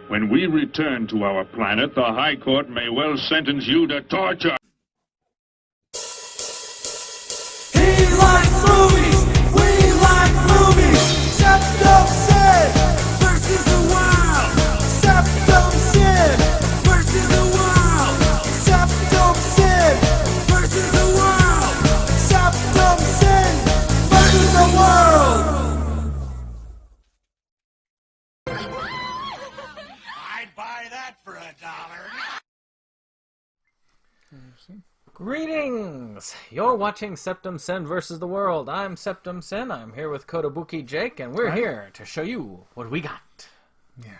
When we return to our planet, the High Court may well sentence you to torture. He likes movies, we like movies. Septum Sin versus the Wild. Septum Sin versus the Wild. Septum Sin versus the Wild. Septum Sin versus the world. I'd buy that for $1. Greetings! You're watching Septum Sen versus the World. I'm Septum Sen. I'm here with Kotobuki Jake, and we're here to show you what we got. Yeah.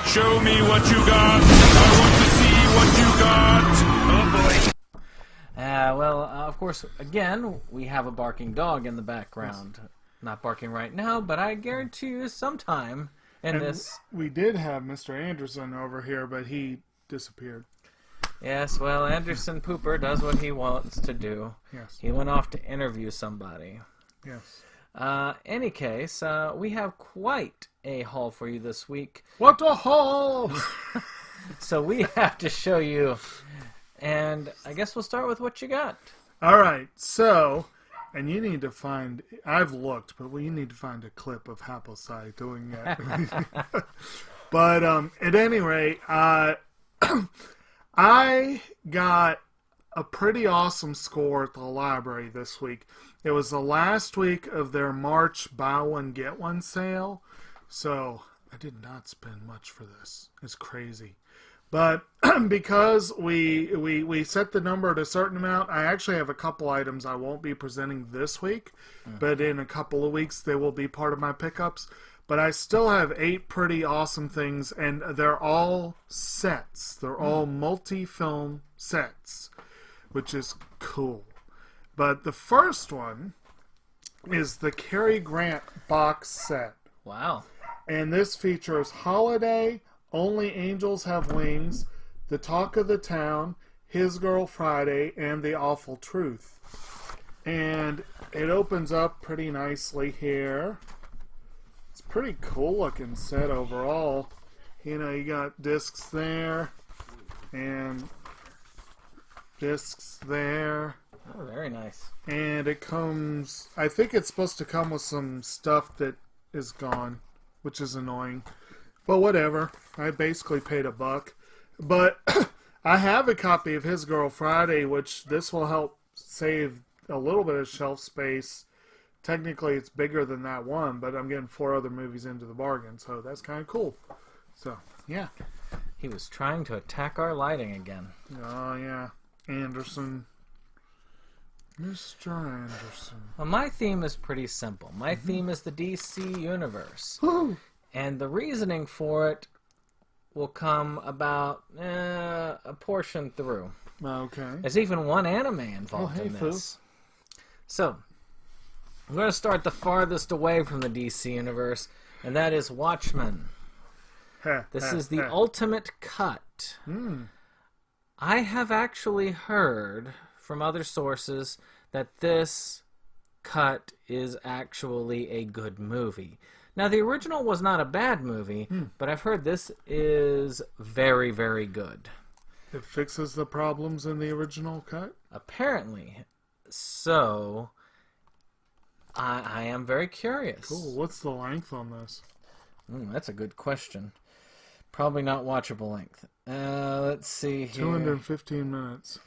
Show me what you got. I want to see what you got. Oh boy. Well, of course, again, we have a barking dog in the background. Yes. Not barking right now, but I guarantee you sometime in this... We did have Mr. Anderson over here, but he disappeared. Yes, well, Anderson Pooper does what he wants to do. Yes. He went off to interview somebody. Yes. Any case, we have quite a haul for you this week. What a haul! So we have to show you, and I guess we'll start with what you got. All right, so, and you need to find, I've looked, but you need to find a clip of Happosai doing that. But at any rate, I got a pretty awesome score at the library this week. It was the last week of their March buy one get one sale, so I did not spend much for this. It's crazy. But because we set the number at a certain amount, I actually have a couple items I won't be presenting this week, but in a couple of weeks they will be part of my pickups. But I still have 8 pretty awesome things, and they're all sets. They're all multi-film sets, which is cool. But the first one is the Cary Grant box set. Wow. And this features Holiday, Only Angels Have Wings, The Talk of the Town, His Girl Friday, and The Awful Truth. And it opens up pretty nicely here. It's a pretty cool looking set overall. You know, you got discs there and discs there. Oh, very nice. And it comes, I think it's supposed to come with some stuff that is gone, which is annoying. But whatever. I basically paid $1. But I have a copy of His Girl Friday, which this will help save a little bit of shelf space. Technically, it's bigger than that one, but I'm getting 4 other movies into the bargain, so that's kind of cool. So, yeah. He was trying to attack our lighting again. Oh, yeah. Anderson. Mr. Anderson. Well, my theme is pretty simple. My theme is the DC Universe. Woo! And the reasoning for it will come about a portion through. Okay. There's even one anime involved in this. So, we're going to start the farthest away from the DC Universe, and that is Watchmen. This is the ultimate cut. I have actually heard from other sources that this cut is actually a good movie. Now, the original was not a bad movie, but I've heard this is very, very good. It fixes the problems in the original cut? Apparently. So, I am very curious. Cool. What's the length on this? That's a good question. Probably not watchable length. Let's see here. 215 minutes.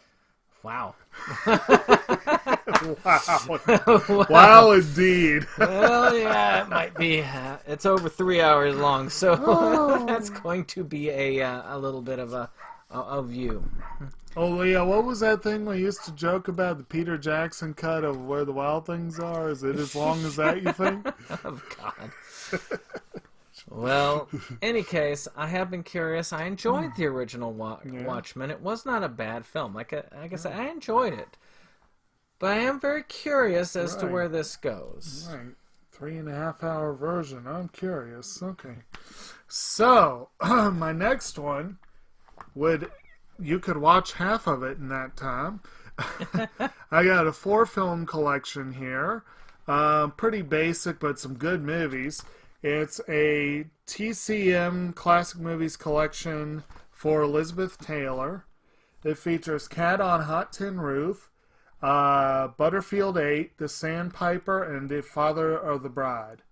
Wow. Wow. Wow, indeed. Well, yeah, it might be. It's over 3 hours long, so that's going to be a little bit of a view. Oh, yeah, what was that thing we used to joke about, the Peter Jackson cut of Where the Wild Things Are? Is it as long as that, you think? Oh, God. Well, any case, I have been curious. I enjoyed the original Watchmen. It was not a bad film. Like I said, I enjoyed it. But I am very curious as to where this goes. Right. 3.5 hour version. I'm curious. Okay. So, my next one you could watch half of it in that time. I got a 4-film collection here. Pretty basic, but some good movies. It's a TCM Classic Movies collection for Elizabeth Taylor. It features Cat on Hot Tin Roof, Butterfield 8, The Sandpiper, and The Father of the Bride.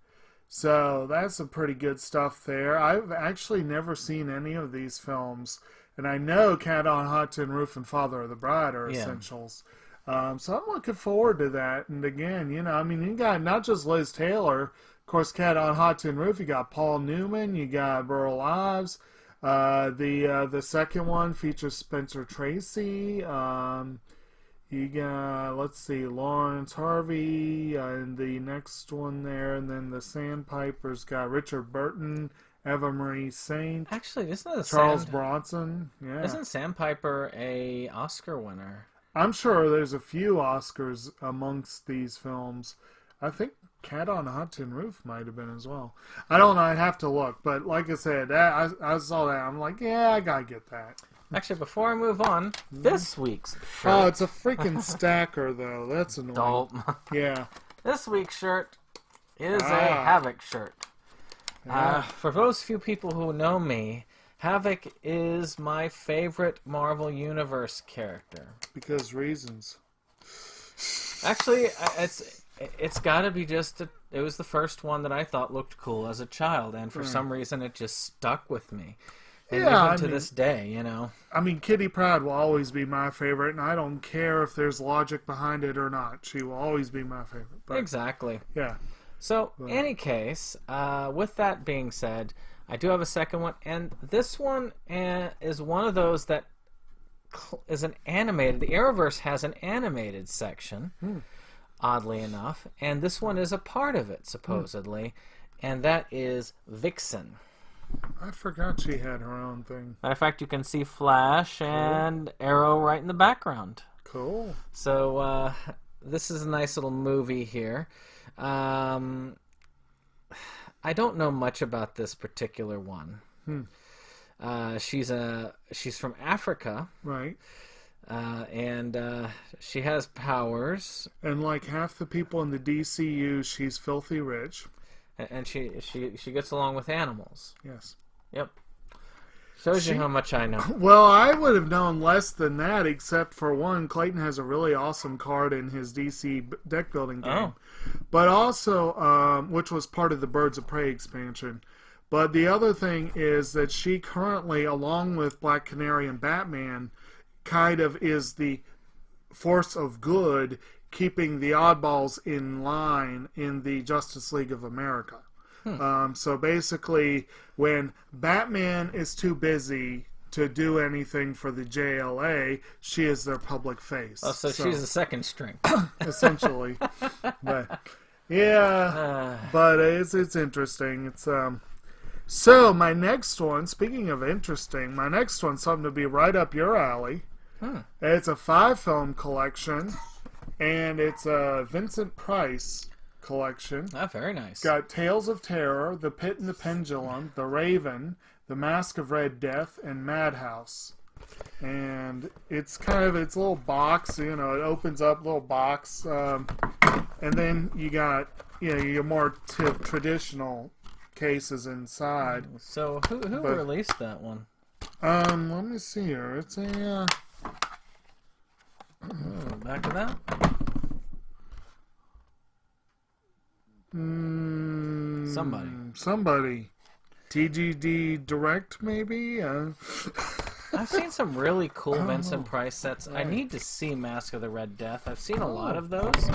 So that's some pretty good stuff there. I've actually never seen any of these films, and I know Cat on Hot Tin Roof and Father of the Bride are essentials. So I'm looking forward to that. And again, you got not just Liz Taylor, of course, Cat on Hot Tin Roof. You got Paul Newman, you got Burl Ives. The second one features Spencer Tracy. You got, let's see, Lawrence Harvey, and the next one there, and then the Sandpiper's got Richard Burton, Eva Marie Saint. Actually, isn't it Charles Bronson? Yeah. Isn't Sandpiper a Oscar winner? I'm sure there's a few Oscars amongst these films. I think Cat on a Hot Tin Roof might have been as well. I don't know. I'd have to look. But like I said, I saw that. I'm like, yeah, I gotta get that. Actually, before I move on, this week's shirt. Oh, it's a freaking stacker, though. That's annoying. Dope. Yeah. This week's shirt is a Havoc shirt. For those few people who know me, Havoc is my favorite Marvel Universe character. Because reasons. Actually, it's got to be just it was the first one that I thought looked cool as a child, and for some reason it just stuck with me. And even to this day, you know. I mean, Kitty Pryde will always be my favorite, and I don't care if there's logic behind it or not. She will always be my favorite. But, exactly. Yeah. So, any case, with that being said, I do have a second one, and this one is one of those that is an animated. The Arrowverse has an animated section, oddly enough, and this one is a part of it, supposedly, and that is Vixen. I forgot she had her own thing. Matter of fact, you can see Flash and Arrow right in the background. Cool. So, this is a nice little movie here. I don't know much about this particular one. She's from Africa. Right. And she has powers. And like half the people in the DCU, she's filthy rich. And she gets along with animals. Yes. Yep. Shows you how much I know. Well, I would have known less than that, except for one, Clayton has a really awesome card in his DC deck building game. But also, which was part of the Birds of Prey expansion. But the other thing is that she currently, along with Black Canary and Batman, kind of is the force of good, keeping the oddballs in line in the Justice League of America. So basically, when Batman is too busy to do anything for the JLA, she is their public face. Oh, so she's the second string. Essentially. But, yeah, but it's interesting. It's So my next one, speaking of interesting, my next one's something to be right up your alley. It's a 5-film collection. And it's a Vincent Price collection. Ah, very nice. Got Tales of Terror, The Pit and the Pendulum, The Raven, The Mask of Red Death, and Madhouse. And it's kind of its little box, you know, it opens up, little box. And then you got, your more traditional cases inside. So who released that one? Let me see here. It's a... back of that? Somebody. TGD Direct, maybe? I've seen some really cool Vincent Price sets. Right. I need to see Mask of the Red Death. I've seen a lot of those.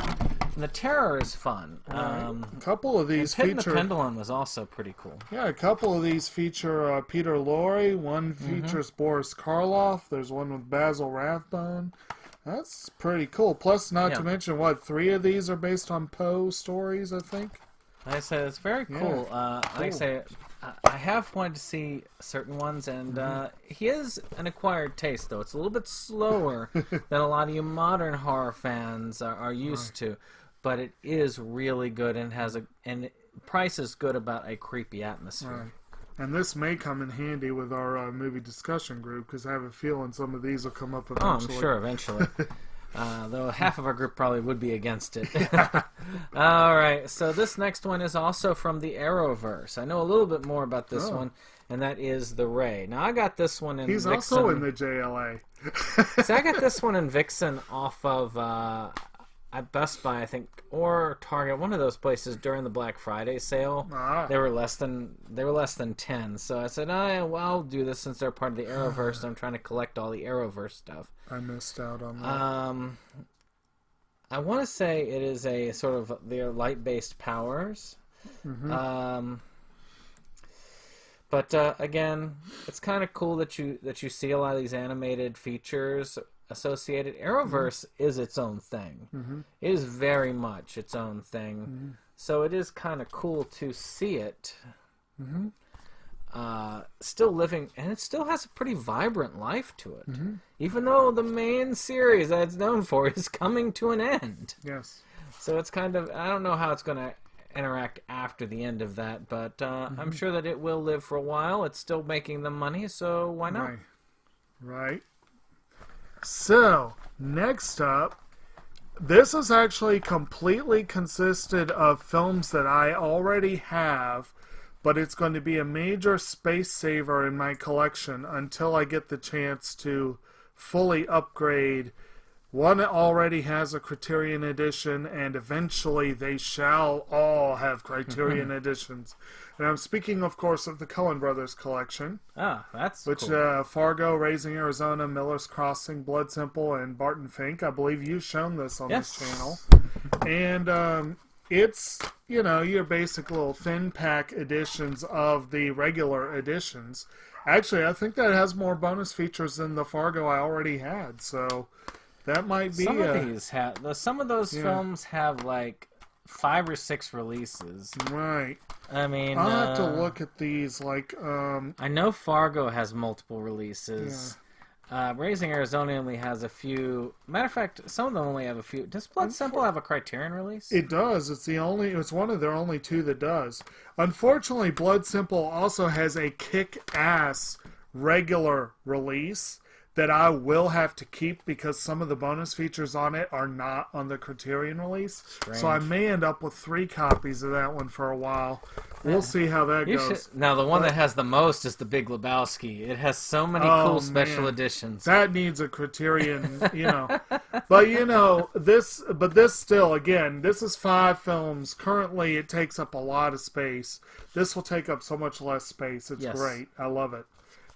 And the Terror is fun. A couple of these Pit feature... and the Pendulum was also pretty cool. Yeah, a couple of these feature Peter Lorre. One features Boris Karloff. There's one with Basil Rathbone. That's pretty cool. Plus, not to mention, 3 of these are based on Poe stories, I think? Like I said, it's very cool. Like I say, I have wanted to see certain ones, and he has an acquired taste, though. It's a little bit slower than a lot of you modern horror fans are used to, but it is really good and Price is good about a creepy atmosphere. Right. And this may come in handy with our movie discussion group, because I have a feeling some of these will come up eventually. Oh, I'm sure, eventually. Though half of our group probably would be against it. All right, so this next one is also from the Arrowverse. I know a little bit more about this one, and that is the Ray. Now, I got this one in He's Vixen. also in the JLA. See, I got this one in Vixen off of at Best Buy, I think, or Target, one of those places during the Black Friday sale. They were less than 10. So I said, well, I'll do this since they're part of the Arrowverse. And I'm trying to collect all the Arrowverse stuff. I missed out on that. I want to say it is a sort of their light-based powers. But again, it's kind of cool that you see a lot of these animated features associated. Arrowverse is its own thing. It is very much its own thing. So it is kind of cool to see it still living, and it still has a pretty vibrant life to it. Even though the main series that it's known for is coming to an end. Yes. So it's kind of, I don't know how it's going to interact after the end of that, but I'm sure that it will live for a while. It's still making them money, so why not? Right. So, next up, this is actually completely consisted of films that I already have, but it's going to be a major space saver in my collection until I get the chance to fully upgrade. One already has a Criterion edition, and eventually they shall all have Criterion editions. And I'm speaking, of course, of the Coen Brothers collection. Ah, that's which, cool. Fargo, Raising Arizona, Miller's Crossing, Blood Simple, and Barton Fink. I believe you've shown this on this channel. And it's, your basic little thin pack editions of the regular editions. Actually, I think that has more bonus features than the Fargo I already had, so that might be... Some of those films have, like, 5 or 6 releases. Right. I mean... I'll have to look at these, like... I know Fargo has multiple releases. Raising Arizona only has a few. Matter of fact, some of them only have a few. Does Blood Simple have a Criterion release? It does. It's one of their only 2 that does. Unfortunately, Blood Simple also has a kick-ass regular release that I will have to keep because some of the bonus features on it are not on the Criterion release. Strange. So I may end up with 3 copies of that one for a while. We'll see how that goes. Now, the one that has the most is the Big Lebowski. It has so many cool special editions. That needs a Criterion, But, this still, again, this is 5 films. Currently, it takes up a lot of space. This will take up so much less space. It's great. I love it.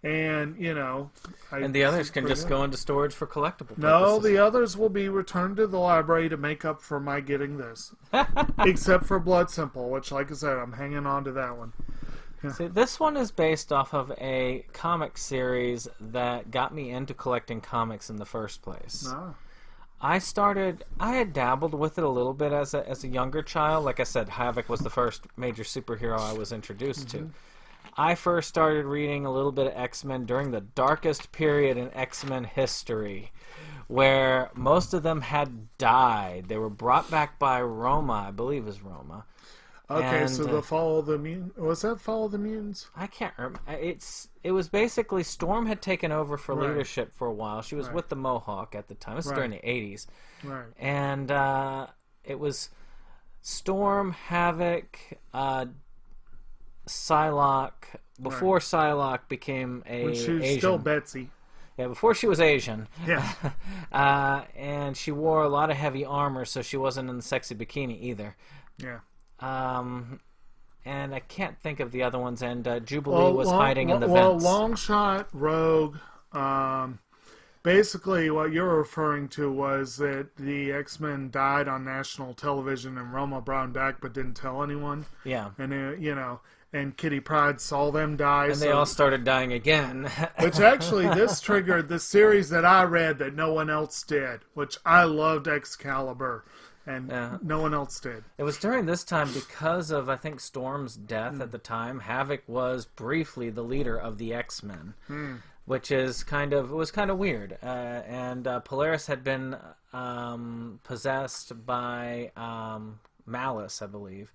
And, and the others can just go into storage for collectible purposes. No, the others will be returned to the library to make up for my getting this. Except for Blood Simple, which, like I said, I'm hanging on to that one. Yeah. See, this one is based off of a comic series that got me into collecting comics in the first place. I had dabbled with it a little bit as a younger child. Like I said, Havoc was the first major superhero I was introduced to. I first started reading a little bit of X-Men during the darkest period in X-Men history, where most of them had died. They were brought back by Roma, I believe is Roma. Okay, and, so the Fall of the Mutants... Was that Fall of the Mutants? I can't remember. It was basically Storm had taken over for leadership for a while. She was with the Mohawk at the time. This was during the 80s. Right. And it was Storm, Havoc, Psylocke, before Psylocke became when she was Asian. still Betsy. Yeah, before she was Asian. Yeah. And she wore a lot of heavy armor, so she wasn't in the sexy bikini either. Yeah. And I can't think of the other ones, and Jubilee was hiding in the vents. Longshot, Rogue, basically what you're referring to was that the X-Men died on national television and Roma brought them back but didn't tell anyone. Yeah. And, and Kitty Pryde saw them die. And they all started dying again. Which actually, this triggered the series that I read that no one else did, which I loved Excalibur, and no one else did. It was during this time because of, I think, Storm's death at the time. Havoc was briefly the leader of the X-Men, which is it was kind of weird. And Polaris had been possessed by Malice, I believe.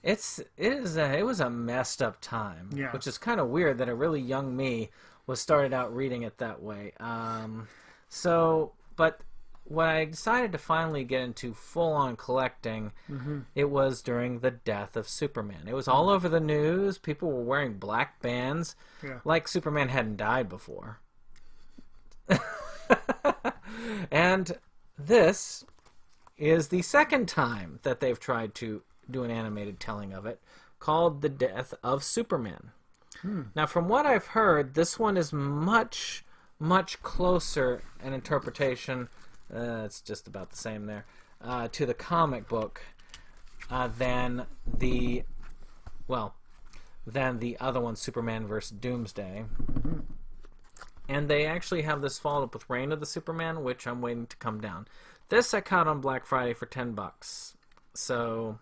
It was a messed up time, which is kind of weird that a really young me was started out reading it that way. But when I decided to finally get into full-on collecting, it was during the death of Superman. It was all over the news. People were wearing black bands, like Superman hadn't died before. And this is the second time that they've tried to do an animated telling of it, called The Death of Superman. Now, from what I've heard, this one is much, much closer an interpretation, it's just about the same there, to the comic book than the other one, Superman vs. Doomsday. And they actually have this followed up with Reign of the Superman, which I'm waiting to come down. This I caught on Black Friday for $10. So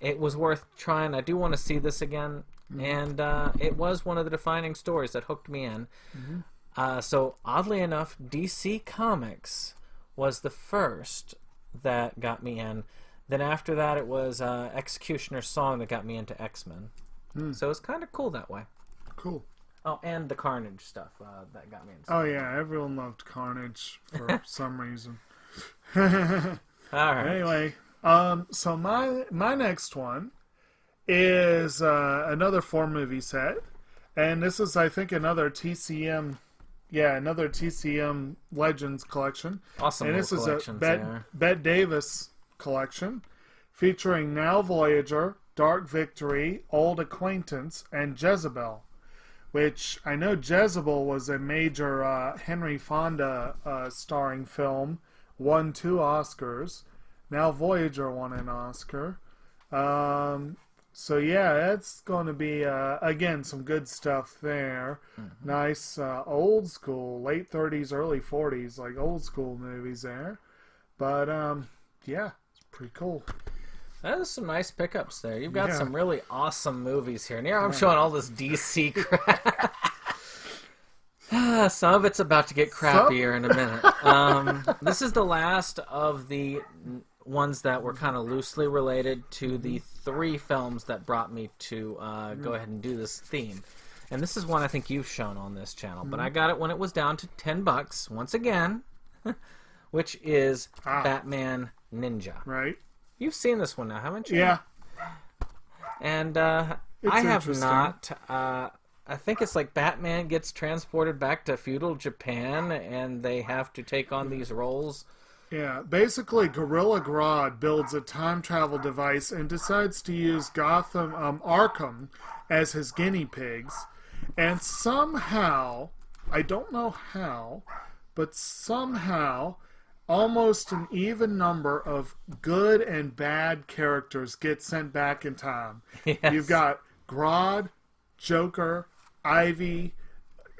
it was worth trying. I do want to see this again. And it was one of the defining stories that hooked me in. So oddly enough, DC Comics was the first that got me in. Then after that, it was Executioner's Song that got me into X-Men. So it's kind of cool that way. Cool. Oh, and the Carnage stuff that got me into. Oh yeah, everyone loved Carnage for some reason. All right. Anyway, so my next one is another 4-movie set, and this is, I think, another TCM Legends collection. Awesome. And this is a there. Bette Davis collection featuring Now Voyager, Dark Victory, Old Acquaintance, and Jezebel. Which I know Jezebel was a major Henry Fonda starring film, won 2 Oscars. Now Voyager won an Oscar. So yeah, that's going to be, again, some good stuff there. Nice old school, late 30s, early 40s, like old school movies there. But yeah, it's pretty cool. That is some nice pickups there. You've got some really awesome movies here. And here I'm showing all this DC crap. Some of it's about to get crappier in a minute. This is the last of the ones that were kind of loosely related to the 3 films that brought me to go ahead and do this theme. And this is one I think you've shown on this channel. But I got it when it was down to $10 once again, which is Batman Ninja. Right. You've seen this one now, haven't you? Yeah. And I have not. I think it's like Batman gets transported back to feudal Japan, and they have to take on these roles. Yeah, basically Gorilla Grodd builds a time travel device and decides to use Arkham as his guinea pigs. And somehow, I don't know how, but somehow almost an even number of good and bad characters get sent back in time. Yes. You've got Grodd, Joker, Ivy,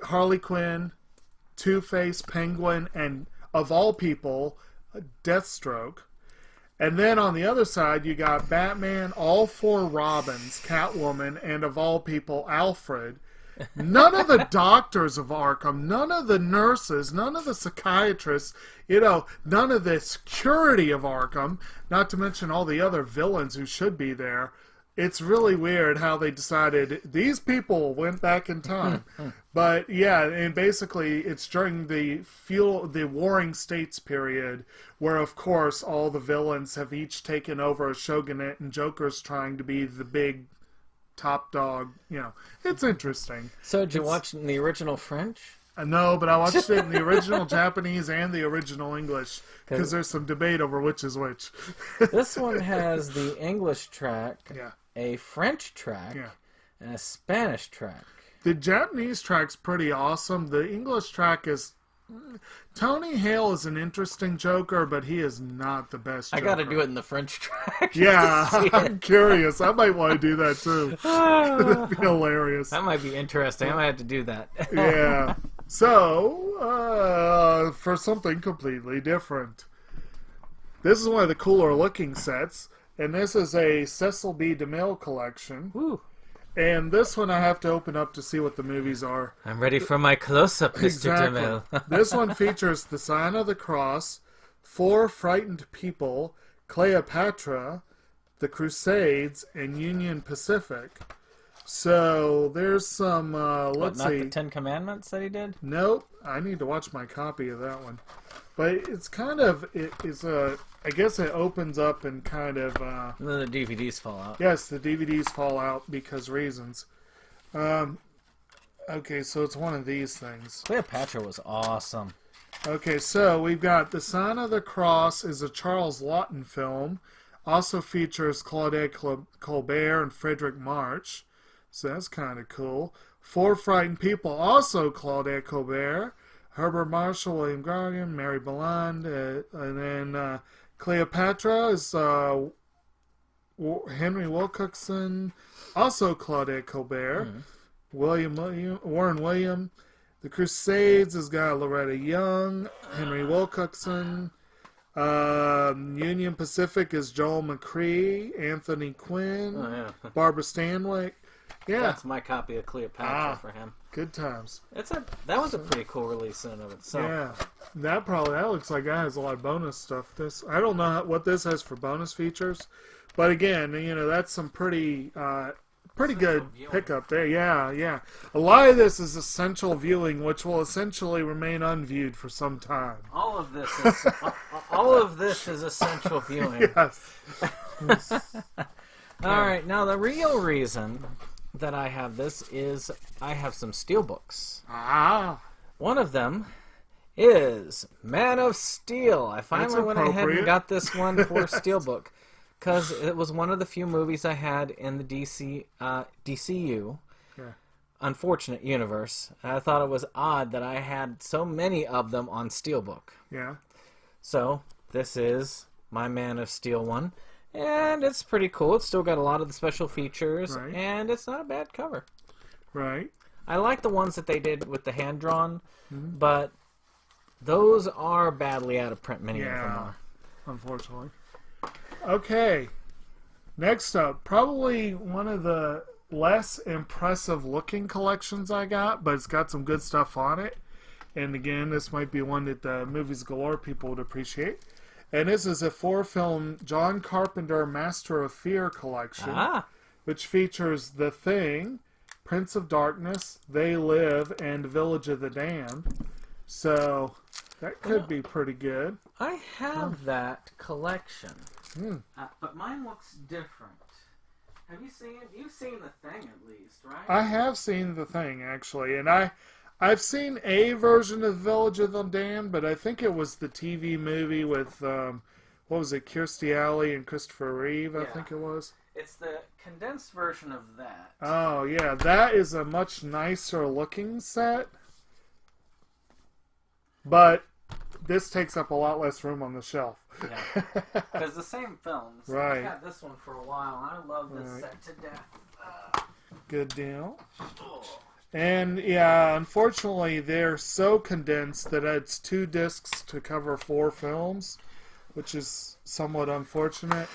Harley Quinn, Two-Face, Penguin, and of all people, Deathstroke. And then on the other side, you got Batman, all 4 Robins, Catwoman, and of all people, Alfred. None of the doctors of Arkham, none of the nurses, none of the psychiatrists, none of the security of Arkham, not to mention all the other villains who should be there. It's really weird how they decided these people went back in time. But yeah, and basically it's during the Warring States period where, of course, all the villains have each taken over a shogunate and Joker's trying to be the big top dog. It's interesting. So did you watch in the original French? No, but I watched it in the original Japanese and the original English because there's some debate over which is which. This one has the English track, a French track, and a Spanish track. The Japanese track's pretty awesome. The English track is... Tony Hale is an interesting Joker, but he is not the best Joker. I gotta do it in the French track. Yeah, I'm curious. I might want to do that too. That'd be hilarious. That might be interesting. I might have to do that. Yeah. So, for something completely different. This is one of the cooler looking sets, and this is a Cecil B. DeMille collection. Ooh. And this one I have to open up to see what the movies are. I'm ready for my close-up, Mr. Exactly. DeMille. This one features the Sign of the Cross, 4 Frightened People, Cleopatra, the Crusades, and Union Pacific. So there's some, let's see. Not the 10 Commandments that he did? Nope. I need to watch my copy of that one. But it's kind of I guess it opens up and kind of. And then the DVDs fall out. Yes, the DVDs fall out because reasons. Okay, so it's one of these things. Cleopatra was awesome. Okay, so we've got The Sign of the Cross is a Charles Laughton film. Also features Claudette Colbert and Frederick March. So that's kind of cool. Four Frightened People, also Claudette Colbert. Herbert Marshall, William Gargan, Mary Bland. And then Cleopatra is Henry Wilcoxon. Also Claudette Colbert. Warren William. The Crusades has got Loretta Young, Henry Wilcoxon. Union Pacific is Joel McCrea, Anthony Quinn, Barbara Stanwyck. Yeah, that's my copy of Cleopatra for him. Good times. That was a pretty cool release in and of itself. Yeah, that looks like that has a lot of bonus stuff. I don't know what this has for bonus features, but again, that's some pretty good pickup there. Yeah. A lot of this is essential viewing, which will essentially remain unviewed for some time. All of this is essential viewing. Yes. All right. Now the real reason that I have this is I have some Steelbooks. One of them is Man of Steel. I finally went ahead and got this one for Steelbook. Because it was one of the few movies I had in the DCU, unfortunate universe. I thought it was odd that I had so many of them on Steelbook. Yeah. So this is my Man of Steel one, and it's pretty cool. It's still got a lot of the special features, and it's not a bad cover. Right. I like the ones that they did with the hand drawn, but those are badly out of print. Many of them are, unfortunately. Okay, next up, probably one of the less impressive looking collections I got, but it's got some good stuff on it. And again, this might be one that the Movies Galore people would appreciate. And this is a 4-film John Carpenter Master of Fear collection, which features The Thing, Prince of Darkness, They Live, and Village of the Damned. So that could be pretty good. I have that collection. But mine looks different. Have you seen it? You've seen The Thing at least, right? I have seen The Thing, actually. And I've seen a version of Village of the Damned, but I think it was the TV movie with, what was it, Kirstie Alley and Christopher Reeve, I think it was. It's the condensed version of that. Oh, yeah. That is a much nicer looking set. But this takes up a lot less room on the shelf. Yeah, because the same films. Right. I've had this one for a while, and I love this set to death. Good deal. And yeah, unfortunately, they're so condensed that it's 2 discs to cover 4 films, which is somewhat unfortunate.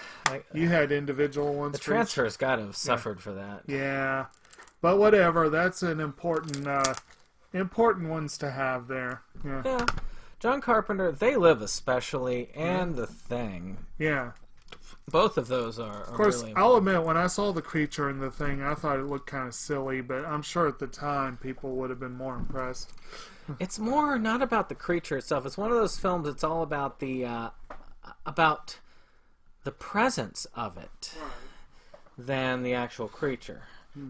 You had individual ones. The transfer's got to have suffered for that. Yeah, but whatever. That's an important ones to have there. Yeah. John Carpenter, They Live especially, and The Thing. Yeah. Both of those are Of course, really I'll admit, when I saw the creature in The Thing, I thought it looked kind of silly, but I'm sure at the time people would have been more impressed. It's more not about the creature itself. It's one of those films that's all about the presence of it than the actual creature.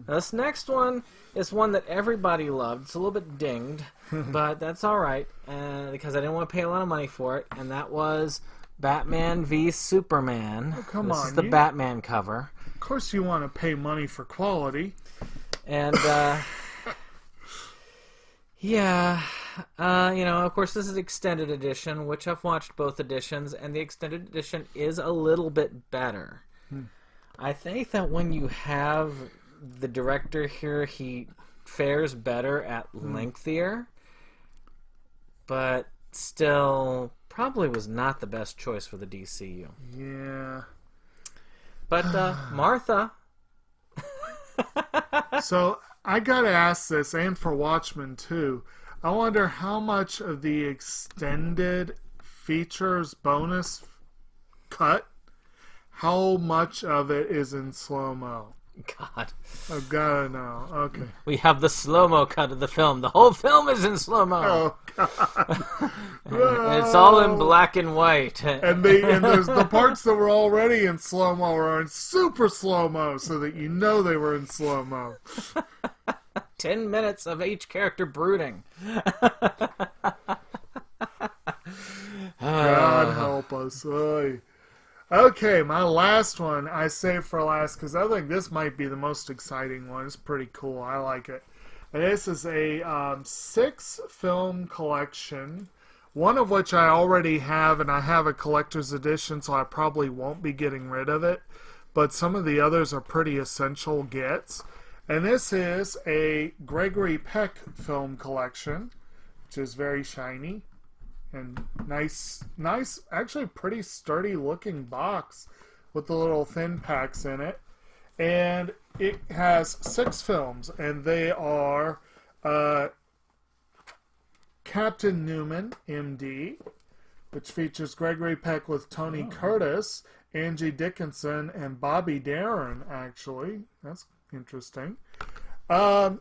Now, this next one is one that everybody loved. It's a little bit dinged, but that's all right because I didn't want to pay a lot of money for it, and that was Batman v Superman. Oh, come this on. This is the Batman cover. Of course you want to pay money for quality. And, of course this is extended edition, which I've watched both editions, and the extended edition is a little bit better. I think that when you have the director here, he fares better at lengthier, but still probably was not the best choice for the DCU. Yeah. But Martha. So I gotta ask this, and for Watchmen too. I wonder how much of the extended features bonus cut, how much of it is in slow-mo? God. I've gotta know. Okay. We have the slow-mo cut of the film. The whole film is in slow-mo. Oh, It's all in black and white. And there's the parts that were already in slow-mo are in super slow-mo, so that you know they were in slow-mo. 10 minutes of each character brooding. God help us. Oy. Okay, my last one I saved for last because I think this might be the most exciting one. It's pretty cool. I like it. And this is a 6-film collection, one of which I already have, and I have a collector's edition, so I probably won't be getting rid of it. But some of the others are pretty essential gets. And this is a Gregory Peck film collection, which is very shiny. And nice, actually pretty sturdy looking box with the little thin packs in it. And it has 6 films, and they are Captain Newman, MD, which features Gregory Peck with Tony Curtis, Angie Dickinson, and Bobby Darin, actually. That's interesting. The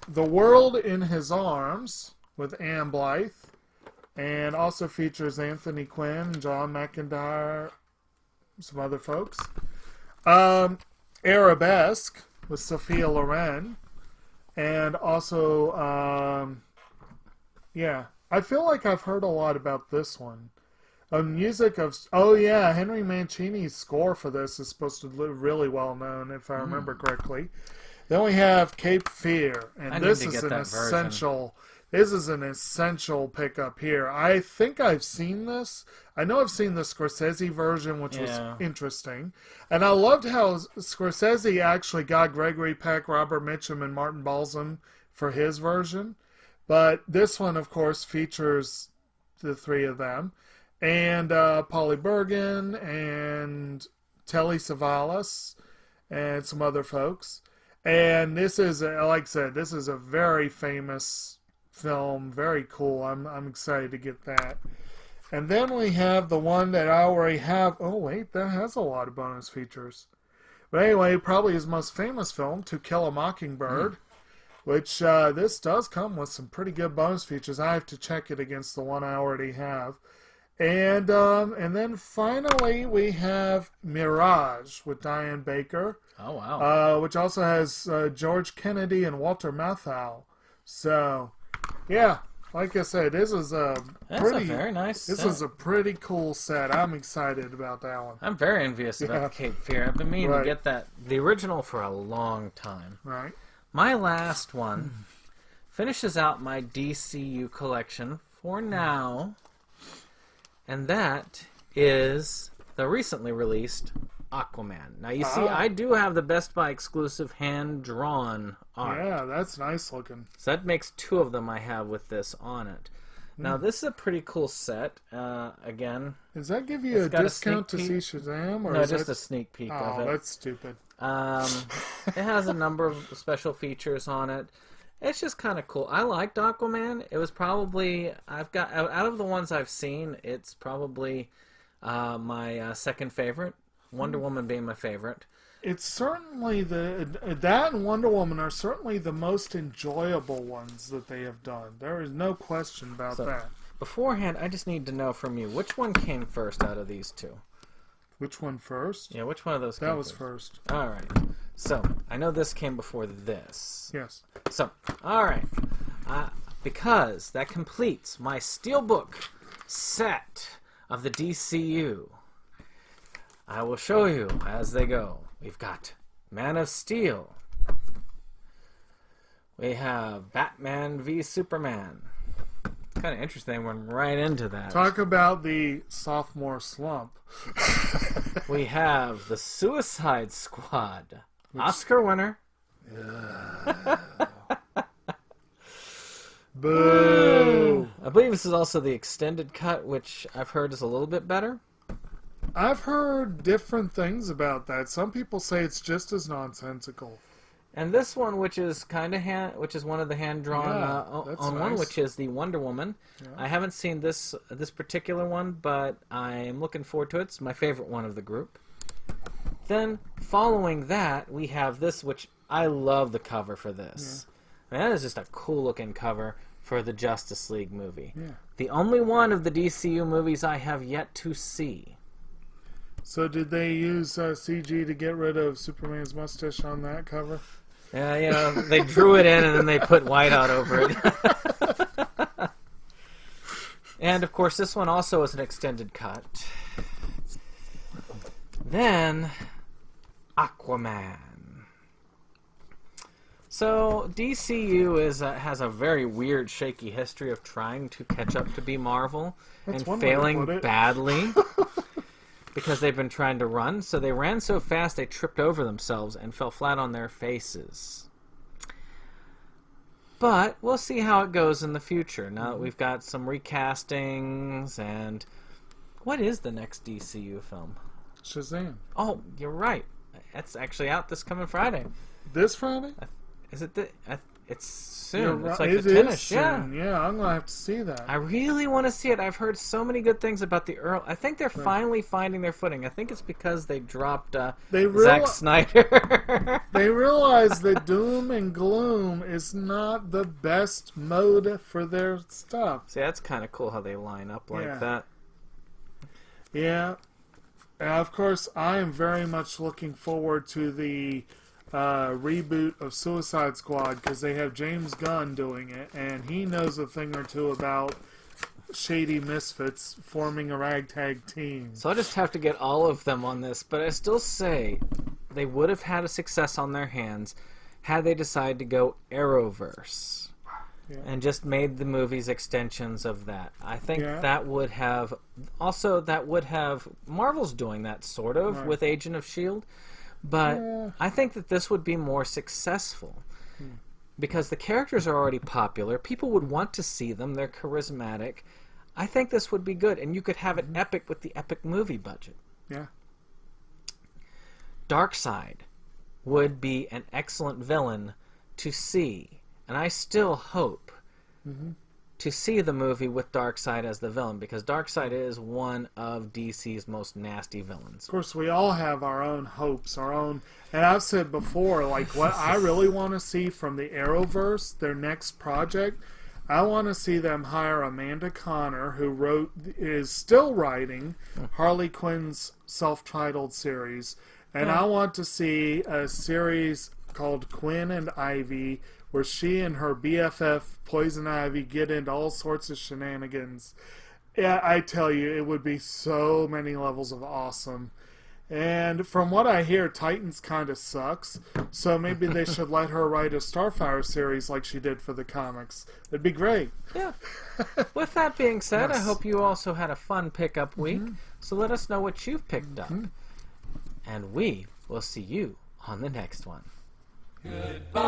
World in His Arms with Ann Blythe. And also features Anthony Quinn, John McIntyre, some other folks. Arabesque with Sophia Loren. And also, yeah, I feel like I've heard a lot about this one. Music of, Henry Mancini's score for this is supposed to be really well known, if I remember correctly. Then we have Cape Fear, and this is an essential. This is an essential pickup here. I think I've seen this. I know I've seen the Scorsese version, which was interesting. And I loved how Scorsese actually got Gregory Peck, Robert Mitchum, and Martin Balsam for his version. But this one, of course, features the 3 of them. And Polly Bergen and Telly Savalas and some other folks. And this is, like I said, this is a very famous film, very cool. I'm excited to get that. And then we have the one that I already have. Oh wait, that has a lot of bonus features. But anyway, probably his most famous film, To Kill a Mockingbird, which this does come with some pretty good bonus features. I have to check it against the one I already have. And then finally we have Mirage with Diane Baker. Oh wow! Which also has George Kennedy and Walter Matthau. So. Yeah, like I said, this is a very nice. This is a pretty cool set. I'm excited about that one. I'm very envious about Cape Fear. I've been meaning to get the original for a long time. Right. My last one finishes out my DCU collection for now, and that is the recently released Aquaman. Now, you see, I do have the Best Buy exclusive hand-drawn art. Yeah, that's nice looking. So that makes 2 of them I have with this on it. Now, this is a pretty cool set. Again, does that give you a discount to see Shazam? Or no, is just a sneak peek of it. Oh, that's stupid. It has a number of special features on it. It's just kind of cool. I liked Aquaman. It was probably, out of the ones I've seen, it's probably my second favorite. Wonder Woman being my favorite. It's certainly that and Wonder Woman are certainly the most enjoyable ones that they have done. There is no question about that. Beforehand, I just need to know from you, which one came first out of these 2? Which one first? Yeah, which one of those came That was first. All right. So, I know this came before this. Yes. So, all right. Because that completes my Steelbook set of the DCU. I will show you as they go. We've got Man of Steel. We have Batman v Superman. It's kind of interesting. We're right into that. Talk about the sophomore slump. We have the Suicide Squad. Oscar winner. Boo! I believe this is also the extended cut, which I've heard is a little bit better. I've heard different things about that. Some people say it's just as nonsensical. And this one, which is which is one of the hand-drawn on one, which is the Wonder Woman. Yeah. I haven't seen this particular one, but I'm looking forward to it. It's my favorite one of the group. Then, following that, we have this, which I love the cover for this. Yeah. I mean, that is just a cool-looking cover for the Justice League movie. Yeah. The only one of the DCU movies I have yet to see. So did they use CG to get rid of Superman's mustache on that cover? Yeah, they drew it in and then they put white out over it. And, of course, this one also is an extended cut. Then, Aquaman. So, DCU has a very weird, shaky history of trying to catch up to be Marvel and failing badly because they've been trying to run. So they ran so fast they tripped over themselves and fell flat on their faces. But we'll see how it goes in the future. Now that we've got some recastings and... What is the next DCU film? Shazam. Oh, you're right. It's actually out this coming Friday. This Friday? Is it it's soon. Right. It's like It the is 10ish. Yeah. soon. Yeah, I'm going to have to see that. I really want to see it. I've heard so many good things about the Earl. I think they're finally finding their footing. I think it's because they dropped Zack Snyder. They realize that doom and gloom is not the best mode for their stuff. See, that's kind of cool how they line up like that. Yeah. And of course, I am very much looking forward to the reboot of Suicide Squad because they have James Gunn doing it, and he knows a thing or two about shady misfits forming a ragtag team. So I just have to get all of them on this, but I still say they would have had a success on their hands had they decided to go Arrowverse and just made the movies extensions of that. I think that would have... Also, that would have... Marvel's doing that, sort of, with Agent of S.H.I.E.L.D., but I think that this would be more successful because the characters are already popular. People would want to see them. They're charismatic. I think this would be good, and you could have it epic with the epic movie budget. Yeah. Darkseid would be an excellent villain to see, and I still hope to see the movie with Darkseid as the villain, because Darkseid is one of DC's most nasty villains. Of course, we all have our own hopes, our own... And I've said before, like, what I really want to see from the Arrowverse, their next project, I want to see them hire Amanda Connor, who is still writing Harley Quinn's self-titled series, and I want to see a series called Quinn and Ivy, where she and her BFF Poison Ivy get into all sorts of shenanigans. Yeah, I tell you, it would be so many levels of awesome. And from what I hear, Titans kind of sucks, so maybe they should let her write a Starfire series like she did for the comics. It'd be great. Yeah. With that being said, I hope you also had a fun pickup week, so let us know what you've picked up. And we will see you on the next one. Goodbye.